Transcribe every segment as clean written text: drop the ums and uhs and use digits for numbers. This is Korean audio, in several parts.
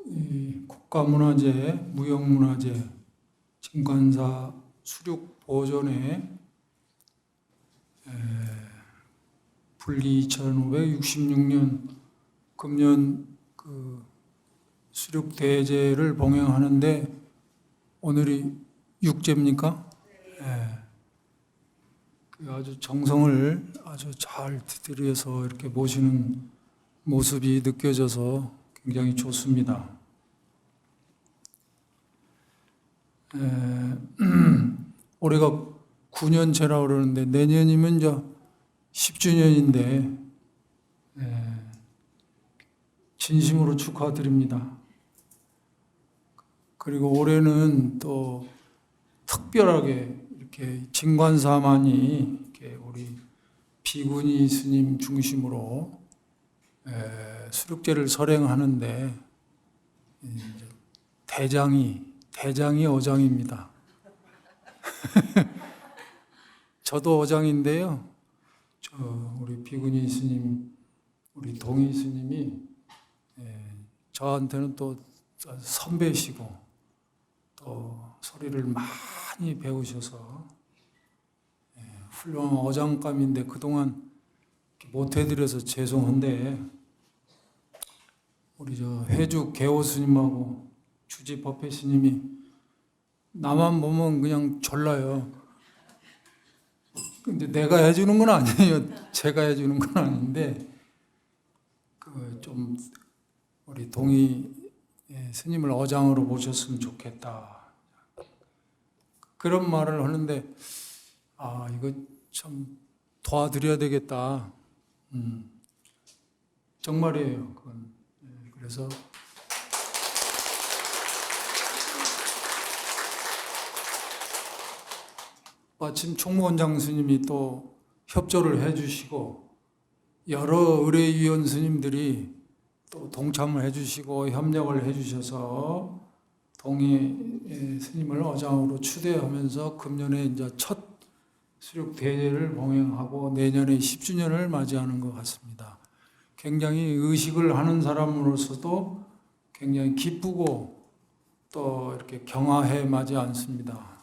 이 국가문화재, 무형문화재, 진관사 수륙 보존에 분리 2566년 금년 그 수륙 대제를 봉행하는데 오늘이 6제입니까? 아주 정성을 아주 잘 들여서 이렇게 모시는 모습이 느껴져서 굉장히 좋습니다. 올해가 9년째라고 그러는데 내년이면 이제 10주년인데 진심으로 축하드립니다. 그리고 올해는 또 특별하게 이렇게 진관사만이 이렇게 우리 비구니 스님 중심으로 수륙제를 설행하는데 대장이 어장입니다. 저도 어장인데요. 우리 비구니 스님, 우리 동희 스님이 저한테는 또 선배시고 또 소리를 많이 배우셔서 훌륭한 어장감인데 그동안 못 해드려서 죄송한데 우리 저 회주 개호 스님하고 주지 법회 스님이 나만 보면 그냥 졸라요. 근데 내가 해주는 건 아니에요. 제가 해주는 건 아닌데 좀 우리 동희 스님을 어장으로 모셨으면 좋겠다. 그런 말을 하는데 이거 참 도와드려야 되겠다. 정말이에요. 그건. 그래서 마침 총무원장 스님이 또 협조를 해주시고 여러 의뢰위원 스님들이 또 동참을 해주시고 협력을 해주셔서 동희 스님을 어장으로 추대하면서 금년에 이제 첫 수륙 대제를 봉행하고 내년에 10주년을 맞이하는 것 같습니다. 굉장히 의식을 하는 사람으로서도 굉장히 기쁘고 또 이렇게 경화해 마지 않습니다.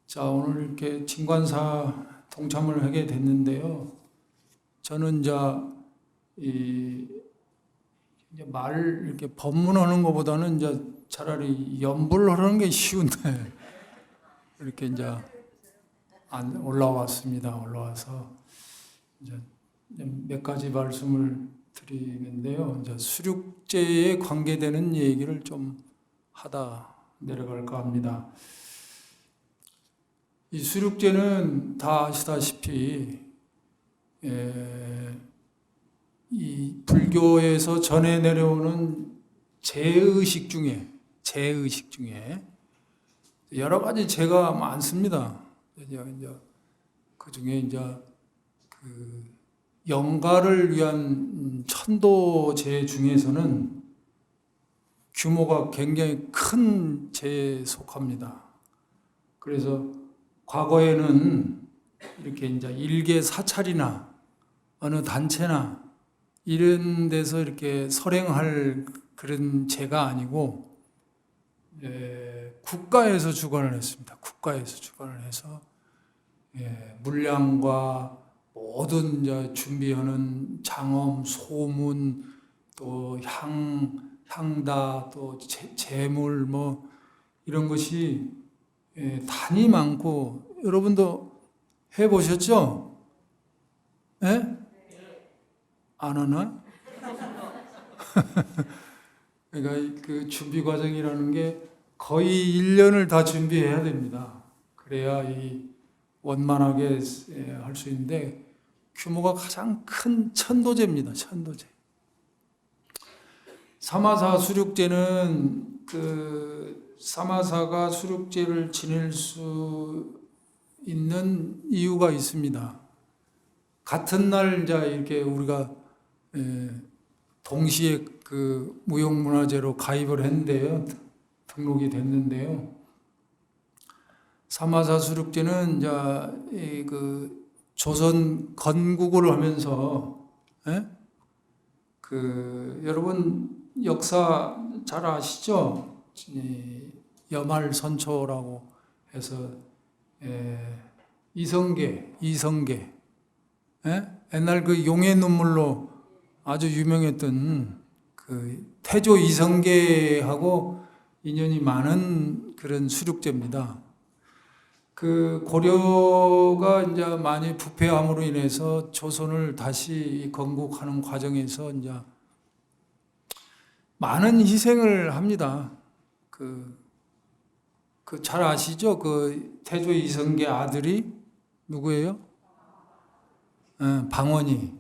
자, 오늘 이렇게 진관사 동참을 하게 됐는데요. 저는 이제 말 이렇게 법문하는 것보다는 이제 차라리 연불하는 게 쉬운데 이렇게 이제 올라왔습니다. 올라와서 이제 몇 가지 말씀을 드리는데요. 이제 수륙제에 관계되는 얘기를 좀 하다 내려갈까 합니다. 이 수륙제는 다 아시다시피 이 불교에서 전해 내려오는 제의식 중에 여러 가지 제가 많습니다. 이제 그 중에 이제 그 영가를 위한 천도제 중에서는 규모가 굉장히 큰 제에 속합니다. 그래서 과거에는 이렇게 이제 일개 사찰이나 어느 단체나 이런 데서 이렇게 설행할 그런 제가 아니고 국가에서 주관을 했습니다. 국가에서 주관을 해서 물량과 모든 이제 준비하는 장엄, 소문, 또 향다, 또 제물 뭐 이런 것이 단이 많고 여러분도 해보셨죠? 예? 안 하나? 그러니까 그 준비 과정이라는 게 거의 1년을 다 준비해야 됩니다. 그래야 이 원만하게 할 수 있는데 규모가 가장 큰 천도제입니다. 천도제. 사마사 수륙제는 그 사마사가 수륙제를 지낼 수 있는 이유가 있습니다. 같은 날 이제 이렇게 우리가 동시에 그 무형문화재로 가입을 했는데요. 등록이 됐는데요. 사마사 수륙제는 이제 그 조선 건국을 하면서 여러분 역사 잘 아시죠? 이 여말선초라고 해서 이성계, 예? 옛날 그 용의 눈물로 아주 유명했던 그 태조 이성계하고 인연이 많은 그런 수륙제입니다. 그 고려가 이제 많이 부패함으로 인해서 조선을 다시 건국하는 과정에서 이제 많은 희생을 합니다. 잘 아시죠? 그 태조 이성계 아들이 누구예요? 방언이.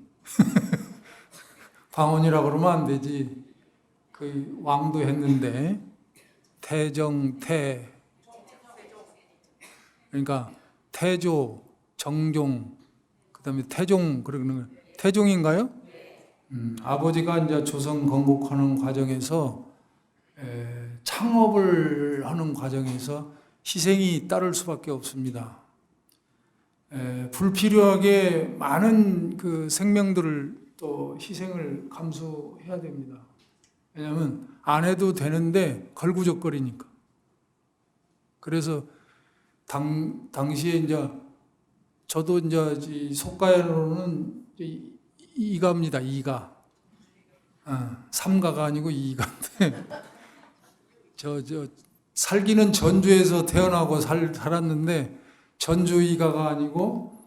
방언이라고 그러면 안 되지. 그 왕도 했는데 태정태, 그러니까 태조, 정종, 그다음에 태종, 그러는 거예요. 태종인가요? 아버지가 이제 조선 건국하는 과정에서 창업을 하는 과정에서 희생이 따를 수밖에 없습니다. 불필요하게 많은 그 생명들을 또 희생을 감수해야 됩니다. 왜냐하면 안 해도 되는데 걸구적거리니까. 그래서 당시에 이제 저도 이제 속가로는 이가입니다. 이가. 삼가가 아니고 이가인데 저 살기는 전주에서 태어나고 살았는데 전주 이가가 아니고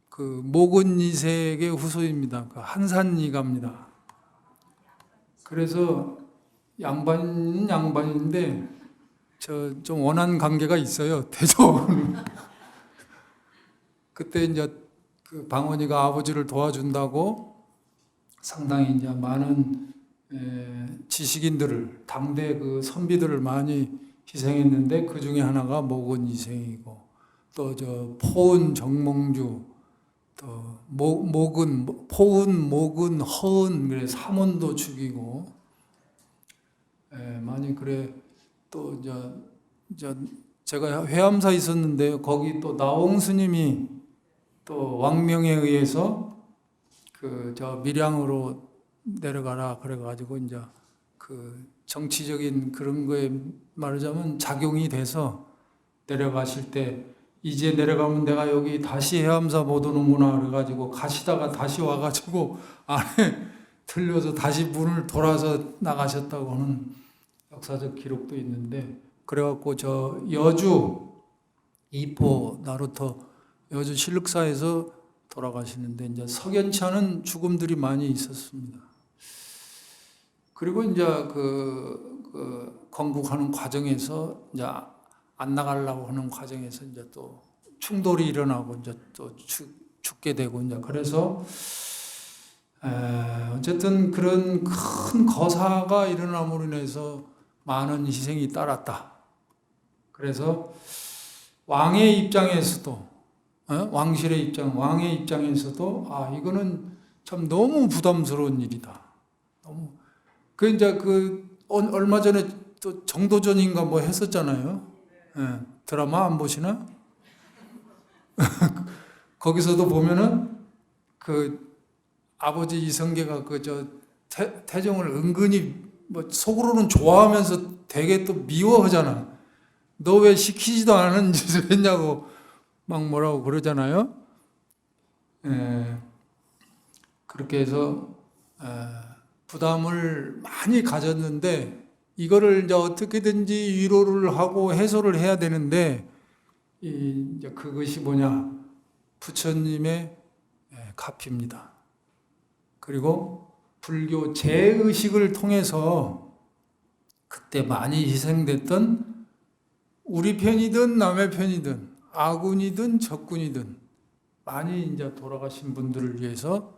그 모근 이색의 후손입니다. 그 한산 이가입니다. 그래서 양반은 양반인데 저 좀 원한 관계가 있어요. 대조는. 그때 이제 그 방언이가 아버지를 도와준다고 상당히 이제 많은 지식인들을, 당대 그 선비들을 많이 희생했는데 그 중에 하나가 모근 이생이고 또 저 포은 정몽주, 또 포은 모근 허은 그래 삼원도 죽이고 많이 그래. 또 제가 회암사 있었는데 거기 또 나홍 스님이 또 왕명에 의해서 밀양으로 내려가라 그래가지고 이제 그 정치적인 그런 거에 말하자면 작용이 돼서 내려가실 때 이제 내려가면 내가 여기 다시 해암사 못 오는구나 그래가지고 가시다가 다시 와가지고 안에 들려서 다시 문을 돌아서 나가셨다고 하는 역사적 기록도 있는데, 그래갖고 저 여주 이포 나루터 여주 실륵사에서 돌아가시는데 이제 석연치 않은 죽음들이 많이 있었습니다. 그리고 이제 그 건국하는 과정에서 이제 안 나가려고 하는 과정에서 이제 또 충돌이 일어나고 이제 또 죽게 되고 이제 그래서 어쨌든 그런 큰 거사가 일어남으로 인해서 많은 희생이 따랐다. 그래서 왕의 입장에서도 왕실의 왕의 입장에서도 이거는 참 너무 부담스러운 일이다. 너무 이제 얼마 전에 또 정도전인가 뭐 했었잖아요. 드라마 안 보시나? 거기서도 보면은 그 아버지 이성계가 태종을 은근히 뭐 속으로는 좋아하면서 되게 또 미워하잖아. 너 왜 시키지도 않은 짓을 했냐고 막 뭐라고 그러잖아요. 그렇게 해서 부담을 많이 가졌는데 이거를 이제 어떻게든지 위로를 하고 해소를 해야 되는데 이제 그것이 뭐냐? 부처님의 가피입니다. 그리고 불교 재의식을 통해서 그때 많이 희생됐던 우리 편이든 남의 편이든 아군이든 적군이든 많이 이제 돌아가신 분들을 위해서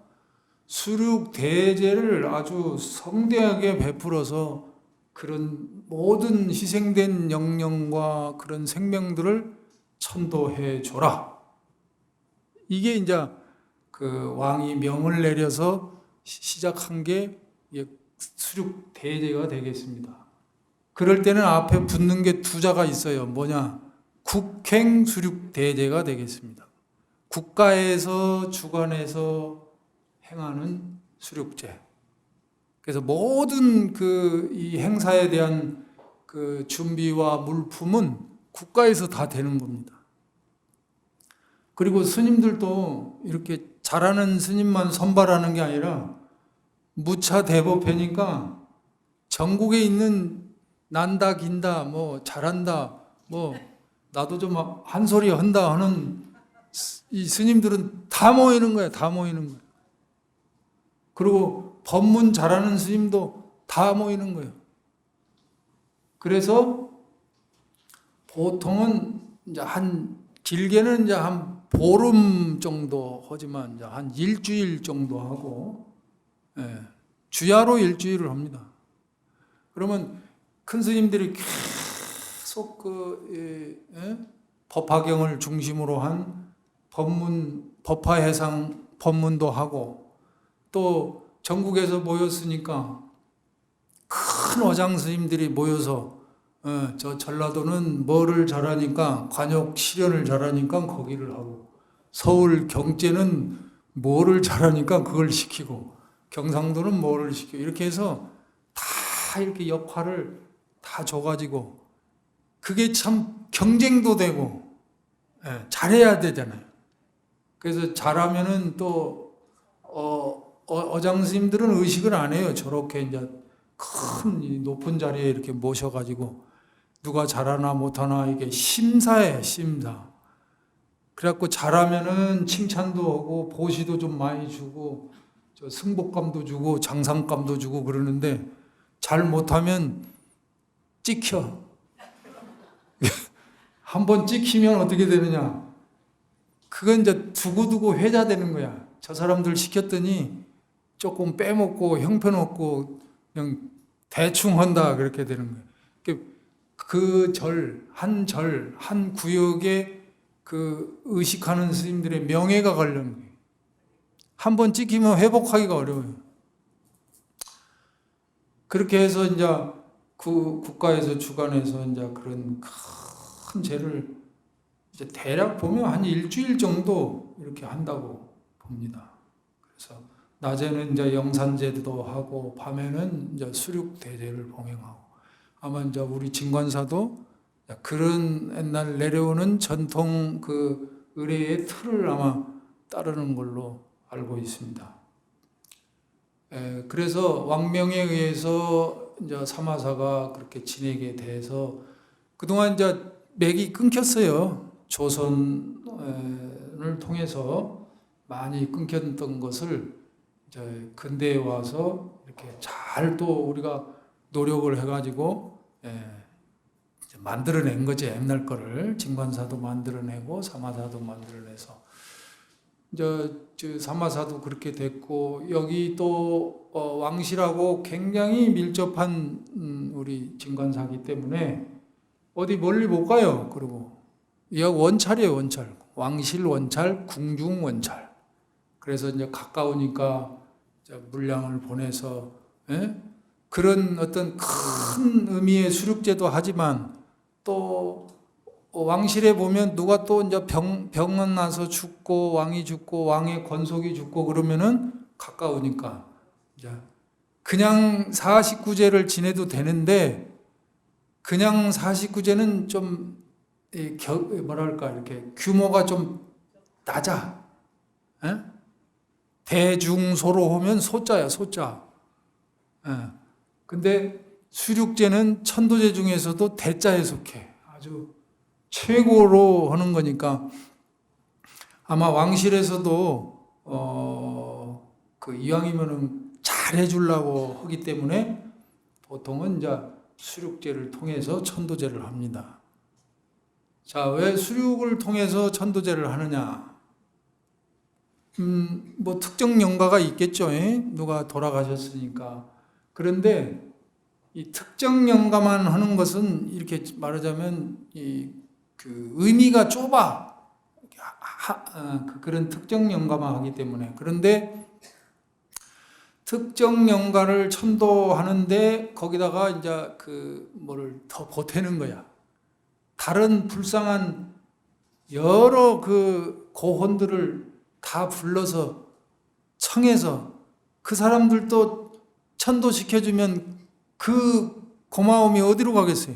수륙 대제를 아주 성대하게 베풀어서 그런 모든 희생된 영령과 그런 생명들을 천도해 줘라. 이게 이제 그 왕이 명을 내려서 시작한 게 수륙 대제가 되겠습니다. 그럴 때는 앞에 붙는 게 두 자가 있어요. 뭐냐? 국행 수륙 대제가 되겠습니다. 국가에서 주관해서 행하는 수륙제. 그래서 모든 그 이 행사에 대한 그 준비와 물품은 국가에서 다 되는 겁니다. 그리고 스님들도 이렇게 잘하는 스님만 선발하는 게 아니라 무차 대법회니까 전국에 있는 난다 긴다 뭐 잘한다 뭐 나도 좀 한 소리 한다 하는 이 스님들은 다 모이는 거예요. 다 모이는 거예요. 그리고 법문 잘하는 스님도 다 모이는 거예요. 그래서 보통은 이제 길게는 이제 한 보름 정도 하지만 이제 한 일주일 정도 하고, 주야로 일주일을 합니다. 그러면 큰 스님들이 계속 법화경을 중심으로 한 법화해상 법문도 하고, 또 전국에서 모였으니까 큰 어장 스님들이 모여서 저 전라도는 뭐를 잘하니까 관역 실현을 잘하니까 거기를 하고, 서울 경제는 뭐를 잘하니까 그걸 시키고, 경상도는 뭐를 시키고, 이렇게 해서 다 이렇게 역할을 다 줘가지고, 그게 참 경쟁도 되고 잘해야 되잖아요. 그래서 잘하면은 또 어장 스님들은 의식을 안 해요. 저렇게 이제 큰 높은 자리에 이렇게 모셔가지고 누가 잘하나 못하나 이게 심사해, 심사. 그래갖고 잘하면은 칭찬도 하고 보시도 좀 많이 주고 저 승복감도 주고 장상감도 주고 그러는데, 잘 못하면 찍혀. 한번 찍히면 어떻게 되느냐? 그건 이제 두고두고 회자되는 거야. 저 사람들 시켰더니 조금 빼먹고 형편없고 그냥 대충 한다, 그렇게 되는 거예요. 그 한 구역에 그 의식하는 스님들의 명예가 걸리는 거예요. 한번 찍히면 회복하기가 어려워요. 그렇게 해서 이제 그 국가에서 주관해서 이제 그런 큰 제를 이제 대략 보면 한 일주일 정도 이렇게 한다고 봅니다. 그래서 낮에는 이제 영산제도 하고 밤에는 이제 수륙대제를 봉행하고, 아마 이제 우리 진관사도 그런 옛날 내려오는 전통 그 의례의 틀을 아마 따르는 걸로 알고 있습니다. 그래서 왕명에 의해서 이제 사마사가 그렇게 지내게 돼서 그동안 이제 맥이 끊겼어요. 조선을 통해서 많이 끊겼던 것을 이제 근대에 와서 이렇게 잘 또 우리가 노력을 해가지고 이제 만들어낸 거지. 옛날 거를 진관사도 만들어내고 사마사도 만들어내서 이제 사마사도 그렇게 됐고, 여기 또 왕실하고 굉장히 밀접한 우리 진관사기 때문에 어디 멀리 못 가요. 그리고 여기 원찰이에요, 원찰. 왕실 원찰, 궁중 원찰. 그래서 이제 가까우니까 물량을 보내서 그런 어떤 큰 의미의 수륙제도 하지만, 또 왕실에 보면 누가 또 이제 병은 나서 죽고 왕이 죽고 왕의 권속이 죽고 그러면은 가까우니까 이제 그냥 49제를 지내도 되는데, 그냥 49제는 좀 뭐랄까 이렇게 규모가 좀 낮아. 대중소로 하면 소자야, 소자. 근데 수륙제는 천도제 중에서도 대자에 속해. 아주 최고로 하는 거니까 아마 왕실에서도 그 이왕이면은 잘 해주려고 하기 때문에 보통은 이제 수륙제를 통해서 천도제를 합니다. 자, 왜 수륙을 통해서 천도제를 하느냐? 뭐 특정 영가가 있겠죠. 누가 돌아가셨으니까. 그런데 이 특정 영가만 하는 것은 이렇게 말하자면 그 의미가 좁아. 그런 특정 영가만 하기 때문에. 그런데 특정 영가를 천도하는데 거기다가 이제 그 뭐를 더 보태는 거야. 다른 불쌍한 여러 그 고혼들을 다 불러서 청해서 그 사람들도 천도시켜주면 그 고마움이 어디로 가겠어요?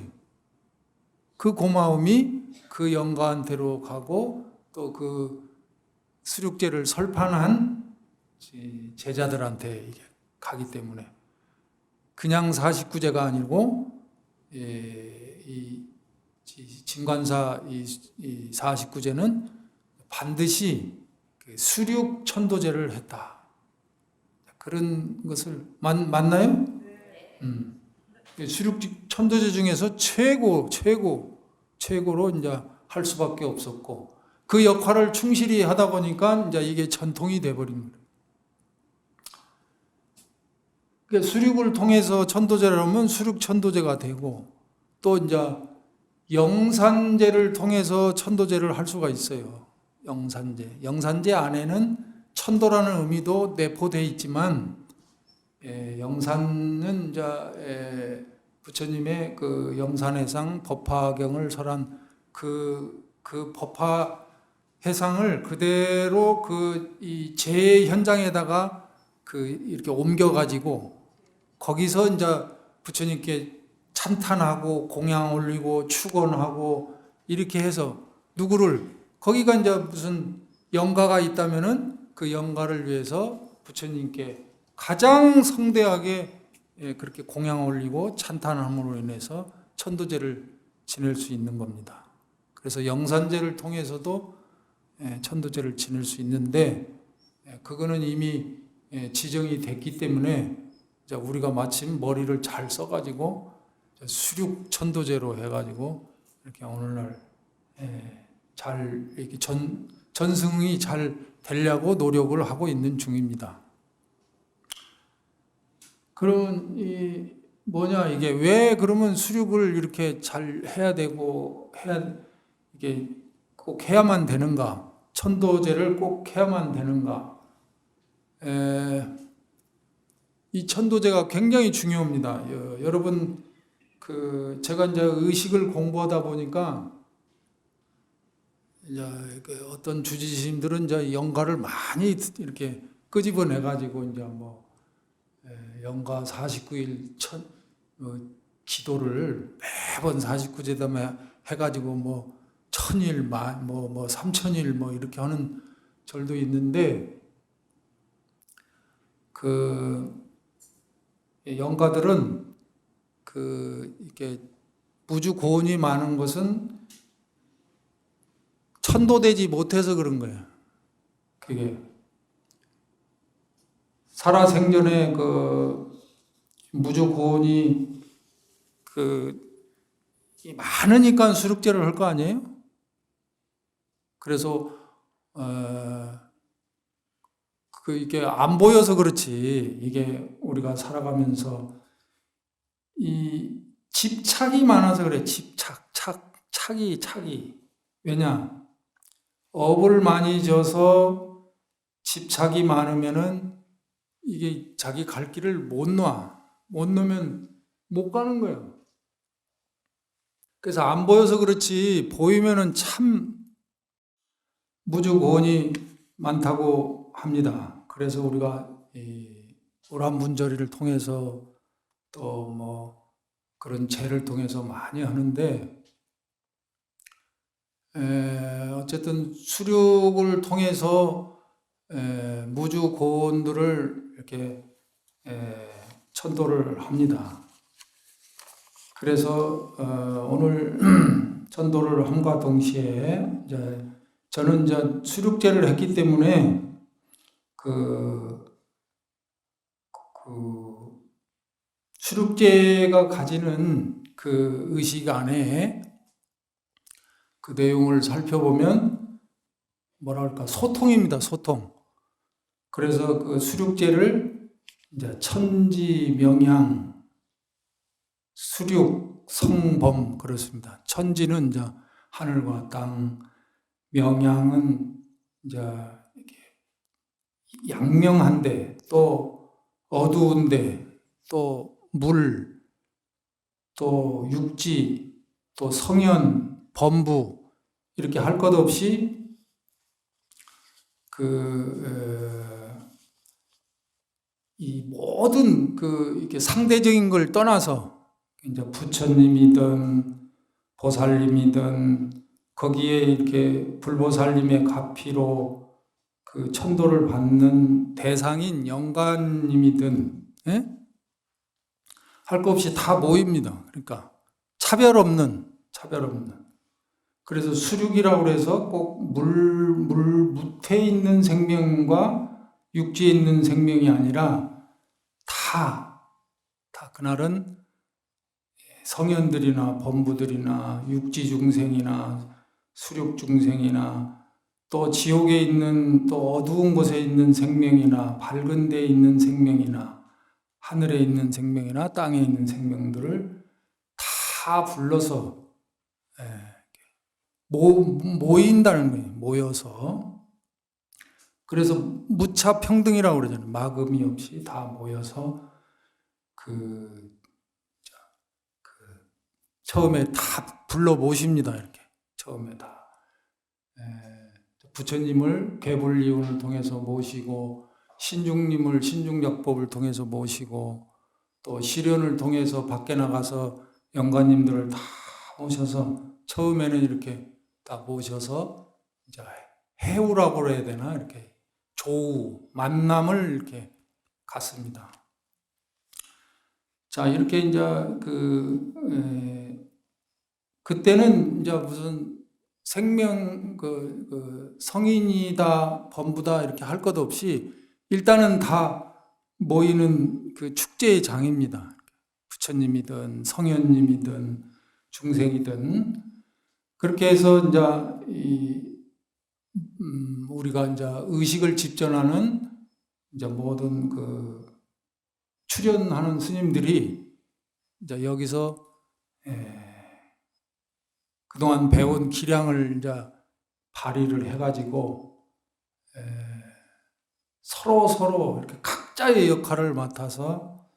그 고마움이 그 영가한테로 가고 또 그 수륙제를 설판한 제자들한테 이게 가기 때문에 그냥 49제가 아니고 이 진관사 이 49제는 반드시 수륙 천도제를 했다. 그런 것을 맞나요? 수륙 천도제 중에서 최고로 이제 할 수밖에 없었고 그 역할을 충실히 하다 보니까 이제 이게 전통이 돼 버린 거예요. 그러니까 수륙을 통해서 천도제를 하면 수륙 천도제가 되고 또 이제 영산제를 통해서 천도제를 할 수가 있어요. 영산제 안에는 천도라는 의미도 내포되어 있지만 영산은 이제 부처님의 그 영산해상 법화경을 설한 그 법화해상을 그대로 이 제 현장에다가 이렇게 옮겨가지고 거기서 이제 부처님께 찬탄하고 공양 올리고 축원하고 이렇게 해서 누구를 거기가 이제 무슨 영가가 있다면은 그 영가를 위해서 부처님께 가장 성대하게 그렇게 공양 올리고 찬탄함으로 인해서 천도제를 지낼 수 있는 겁니다. 그래서 영산제를 통해서도 천도제를 지낼 수 있는데 그거는 이미 지정이 됐기 때문에 우리가 마침 머리를 잘 써가지고 수륙 천도제로 해가지고 이렇게 오늘날 잘 이렇게 전승이 잘 되려고 노력을 하고 있는 중입니다. 그럼 이게 왜 그러면 수륙을 이렇게 잘 해야 되고 이게 꼭 해야만 되는가? 천도제를 꼭 해야만 되는가? 이 천도제가 굉장히 중요합니다. 여러분 제가 이제 의식을 공부하다 보니까 이제 어떤 주지스님들은 이제 영가를 많이 이렇게 끄집어내 가지고 이제 영가 49일 기도를 매번 49제담에 해가지고 1000일, 3000일 이렇게 하는 절도 있는데 영가들은 이렇게 무주 고운이 많은 것은 천도되지 못해서 그런 거예요. 그게 살아생전에 무주 고운이 많으니까 수륙제를 할 거 아니에요? 그래서 이게 안 보여서 그렇지. 이게 우리가 살아가면서 이 집착이 많아서 그래. 착이. 왜냐? 업을 많이 져서 집착이 많으면은 이게 자기 갈 길을 못 놓으면 못 가는 거예요. 그래서 안 보여서 그렇지 보이면은 참 무주고원이 많다고 합니다. 그래서 우리가 이 오란분절이를 통해서 또 그런 제를 통해서 많이 하는데 어쨌든 수륙을 통해서 무주고원들을 이렇게 천도를 합니다. 그래서 오늘 천도를 함과 동시에 저는 이제 수륙제를 했기 때문에 수륙제가 가지는 그 의식 안에 그 내용을 살펴보면 소통입니다. 소통. 그래서 그 수륙제를 이제 천지 명양 수륙 성범 그렇습니다. 천지는 이제 하늘과 땅, 명양은 이제 양명한데 또 어두운데 또 물, 또 육지, 또 성현, 범부 이렇게 할 것 없이 이 모든 이렇게 상대적인 걸 떠나서 이제 부처님이든 보살님이든 거기에 이렇게 불보살님의 가피로 그 천도를 받는 대상인 영가님이든, 예? 할 것 없이 다 모입니다. 그러니까 차별 없는. 그래서 수륙이라고 해서 꼭 무태 있는 생명과 육지에 있는 생명이 아니라 다 그날은 성현들이나 범부들이나 육지 중생이나 수륙 중생이나 또 지옥에 있는 또 어두운 곳에 있는 생명이나 밝은 데에 있는 생명이나 하늘에 있는 생명이나 땅에 있는 생명들을 다 불러서 모인다는 거예요. 모여서. 그래서 무차평등이라고 그러잖아요. 막음이 없이 다 모여서 처음에 다 불러 모십니다. 이렇게 처음에 다 부처님을 괴불이운을 통해서 모시고 신중님을 신중작법을 통해서 모시고 또 시련을 통해서 밖에 나가서 영가님들을 다 모셔서 처음에는 이렇게 딱 모셔서 이제 해우라고 해야 되나 이렇게 조우 만남을 이렇게 갖습니다. 자 이렇게 이제 그때는 이제 무슨 생명 성인이다 범부다 이렇게 할 것 없이 일단은 다 모이는 그 축제의 장입니다. 부처님이든 성현님이든 중생이든 그렇게 해서 이제 우리가 이제 의식을 집전하는 이제 모든 출연하는 스님들이 이제 여기서 그동안 배운 기량을 이제 발휘를 해가지고 서로 이렇게 각자의 역할을 맡아서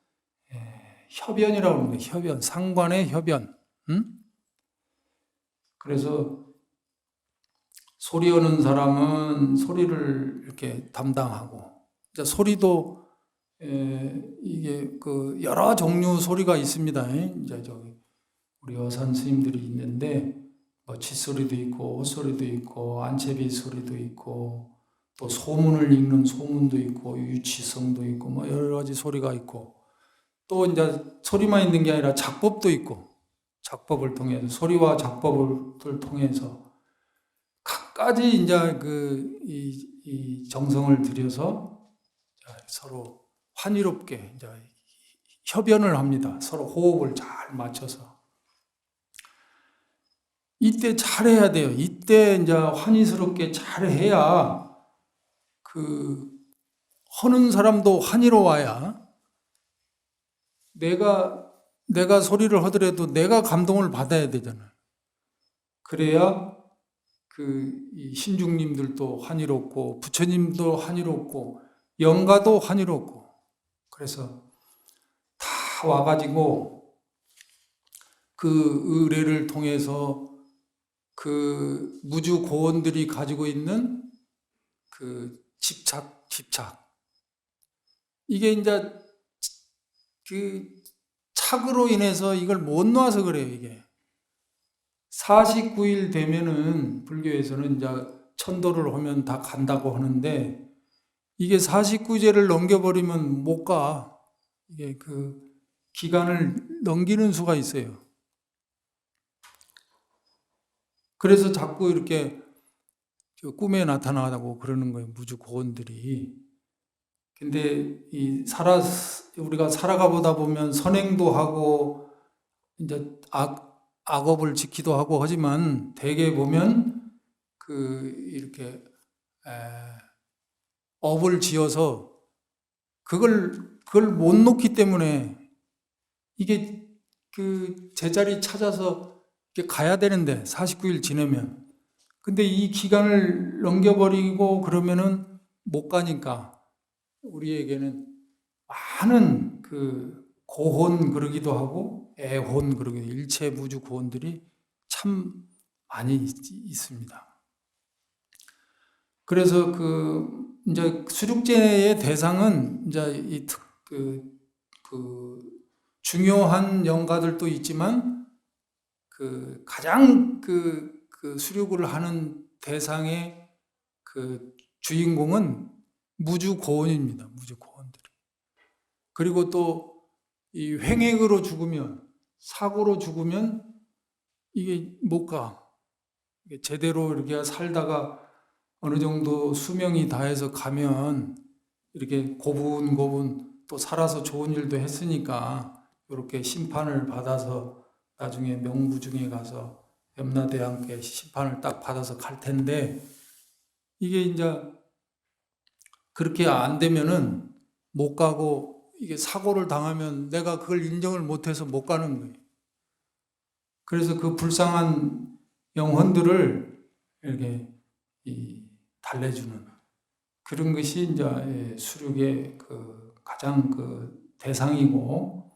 협연이라고 합니다. 협연, 상관의 협연. 그래서 소리 오는 사람은 소리를 이렇게 담당하고, 이제 소리도 이게 여러 종류 소리가 있습니다. 이제 우리 어산 스님들이 있는데 뭐 칫소리도 있고 옷소리도 있고 안채비 소리도 있고 또 소문을 읽는 소문도 있고 유치성도 있고 뭐 여러 가지 소리가 있고 또 이제 소리만 있는 게 아니라 작법도 있고 작법을 통해서 소리와 작법을 통해서 각가지 이제 이 정성을 들여서 서로 환희롭게 이제 협연을 합니다. 서로 호흡을 잘 맞춰서. 이때 잘해야 돼요. 이때 이제 환희스럽게 잘해야 하는 사람도 환희로워야 내가 소리를 하더라도 내가 감동을 받아야 되잖아요. 그래야 이 신중님들도 환희롭고 부처님도 환희롭고 영가도 환희롭고 그래서 다 와가지고 그 의례를 통해서 그 무주 고원들이 가지고 있는 집착 이게 이제 착으로 인해서 이걸 못 놔서 그래요. 이게 49일 되면은 불교에서는 이제 천도를 하면 다 간다고 하는데 이게 49제를 넘겨버리면 못 가. 이게 기간을 넘기는 수가 있어요. 그래서 자꾸 이렇게 꿈에 나타나다고 그러는 거예요. 무주 고원들이. 근데 우리가 살아가 보다 보면 선행도 하고 이제 악업을 지키도 하고 하지만 대개 보면 이렇게 업을 지어서 그걸 못 놓기 때문에 이게 제자리 찾아서 이렇게 가야 되는데 49일 지내면 근데 이 기간을 넘겨버리고 그러면은 못 가니까 우리에게는 많은 고혼 그러기도 하고 애혼 그러기도 일체 무주 고혼들이 참 많이 있습니다. 그래서 이제 수륙제의 대상은 이제 그 중요한 영가들도 있지만 가장 수륙을 하는 대상의 주인공은 무주고원입니다. 무주고원들. 그리고 또 이 횡액으로 죽으면, 사고로 죽으면 이게 못 가. 제대로 이렇게 살다가 어느 정도 수명이 다해서 가면 이렇게 고분고분 또 살아서 좋은 일도 했으니까 이렇게 심판을 받아서 나중에 명부중에 가서 염라대왕께 심판을 딱 받아서 갈 텐데, 이게 이제 그렇게 안 되면은 못 가고, 이게 사고를 당하면 내가 그걸 인정을 못해서 못 가는 거예요. 그래서 그 불쌍한 영혼들을 이렇게 달래주는 그런 것이 이제 수륙의 가장 대상이고,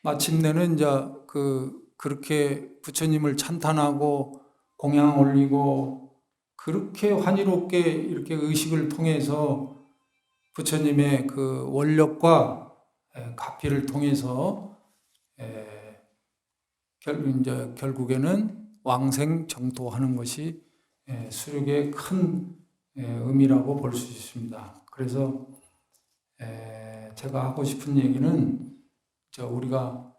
마침내는 이제 그렇게 부처님을 찬탄하고 공양 올리고 그렇게 환희롭게 이렇게 의식을 통해서 부처님의 원력과 가피를 통해서 결국에는 왕생정토하는 것이 수륙의 큰 의미라고 볼 수 있습니다. 그래서 제가 하고 싶은 얘기는, 우리가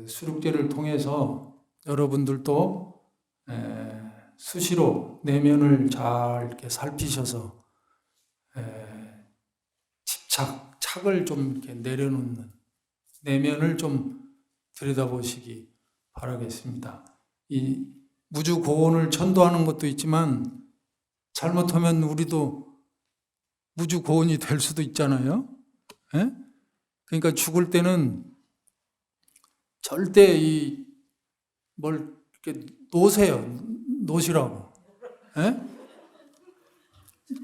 수륙제를 통해서 여러분들도 수시로 내면을 잘 이렇게 살피셔서 착을 좀 이렇게 내려놓는, 내면을 좀 들여다보시기 바라겠습니다. 이 무주고원을 천도하는 것도 있지만 잘못하면 우리도 무주고원이 될 수도 있잖아요. 예? 그러니까 죽을 때는 절대 뭘 이렇게 놓으시라고. 예?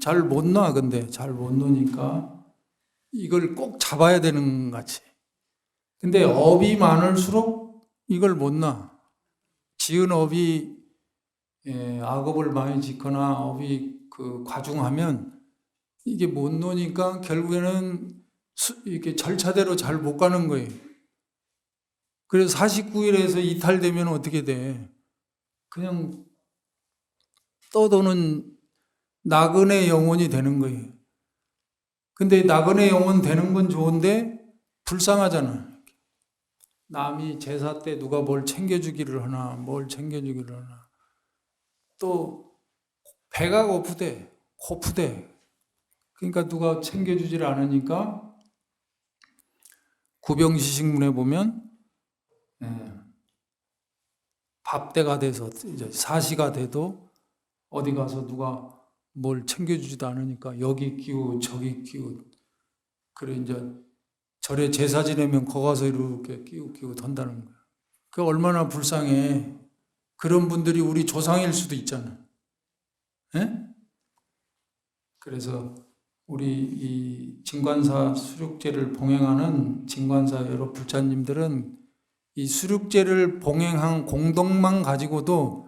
잘 못 놔. 근데 잘 못 놓으니까 이걸 꼭 잡아야 되는 것 같이. 근데 업이 많을수록 이걸 못 놔. 지은 업이 악업을 많이 짓거나 업이 과중하면 이게 못 놓으니까 결국에는 이렇게 절차대로 잘 못 가는 거예요. 그래서 49일에서 이탈되면 어떻게 돼? 그냥 떠도는 나그네 영혼이 되는 거예요. 근데 나그네 영혼 되는 건 좋은데 불쌍하잖아. 남이 제사 때 누가 뭘 챙겨주기를 하나, 뭘 챙겨주기를 하나. 또 배가 고프대. 그러니까 누가 챙겨주질 않으니까 구병시식문에 보면 밥때가 돼서 이제 사시가 돼도 어디 가서 누가 뭘 챙겨주지도 않으니까 여기 끼고 저기 끼고, 그래 이제 절에 제사 지내면 거 가서 이렇게 끼고 던다는 거야. 그 얼마나 불쌍해. 그런 분들이 우리 조상일 수도 있잖아. 예? 그래서 우리 이 진관사 수륙제를 봉행하는 진관사 여러 불자님들은 이 수륙제를 봉행한 공덕만 가지고도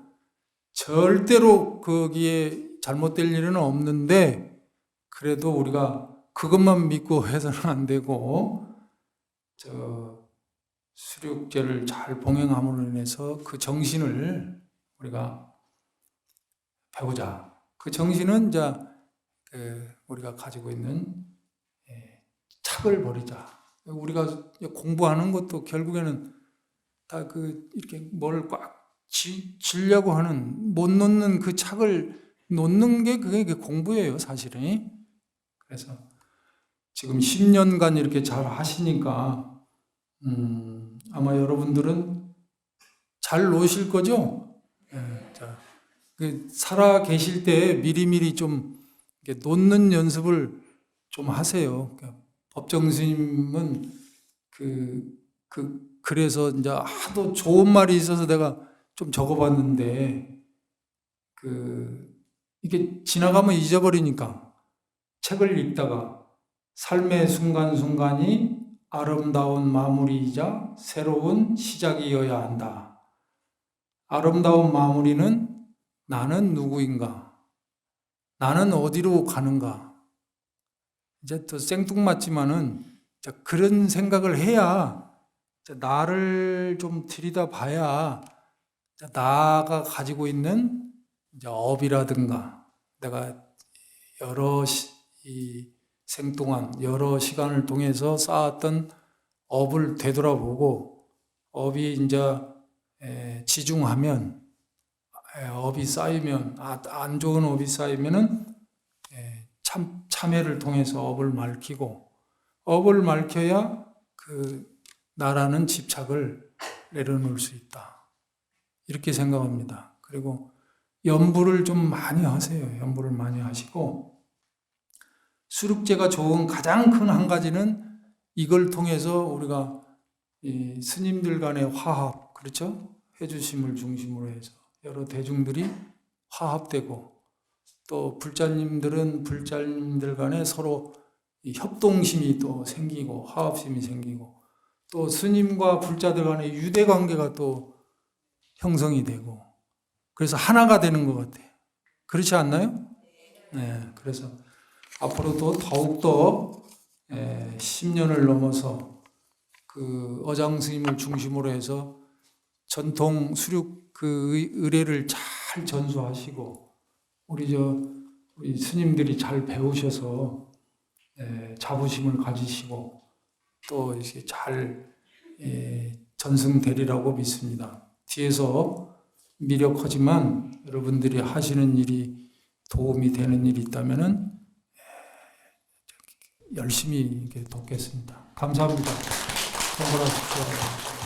절대로 거기에 잘못될 일은 없는데, 그래도 우리가 그것만 믿고 해서는 안 되고, 수륙제를 잘 봉행함으로 인해서 그 정신을 우리가 배우자. 그 정신은 이제 우리가 가지고 있는 착을 버리자. 우리가 공부하는 것도 결국에는 다 이렇게 뭘 꽉 지려고 하는, 못 놓는 그 착을 놓는 게 그게 공부예요, 사실은. 그래서 지금 10년간 이렇게 잘 하시니까 아마 여러분들은 잘 노실 거죠? 살아 계실 때 미리미리 좀 이렇게 놓는 연습을 좀 하세요. 법정 스님은 그래서 이제 하도 좋은 말이 있어서 내가 좀 적어봤는데, 이게 지나가면 잊어버리니까 책을 읽다가 삶의 순간순간이 아름다운 마무리이자 새로운 시작이어야 한다. 아름다운 마무리는 나는 누구인가? 나는 어디로 가는가? 이제 더 생뚱맞지만은 자, 그런 생각을 해야 자, 나를 좀 들여다봐야 자, 나가 가지고 있는 이제 업이라든가 내가 여러 이 생동안 여러 시간을 통해서 쌓았던 업을 되돌아보고 업이 이제 지중하면 업이 쌓이면 안 좋은 업이 쌓이면은 참회를 통해서 업을 밝히고 업을 밝혀야 그 나라는 집착을 내려놓을 수 있다. 이렇게 생각합니다. 그리고 연부를 좀 많이 하세요. 연부를 많이 하시고 수륙제가 좋은 가장 큰 한 가지는 이걸 통해서 우리가 이 스님들 간의 화합, 그렇죠? 해주심을 중심으로 해서 여러 대중들이 화합되고 또 불자님들은 불자님들 간에 서로 이 협동심이 또 생기고 화합심이 생기고 또 스님과 불자들 간의 유대 관계가 또 형성이 되고 그래서 하나가 되는 것 같아요. 그렇지 않나요? 네, 그래서 앞으로도 더욱더 10년을 넘어서 그 어장 스님을 중심으로 해서 전통 수륙 그 의례를 잘 전수하시고 우리 스님들이 잘 배우셔서 자부심을 가지시고 또 이렇게 잘 전승되리라고 믿습니다. 뒤에서 미력하지만 여러분들이 하시는 일이 도움이 되는 일이 있다면은 열심히 이렇게 돕겠습니다. 감사합니다. 건강하십시오.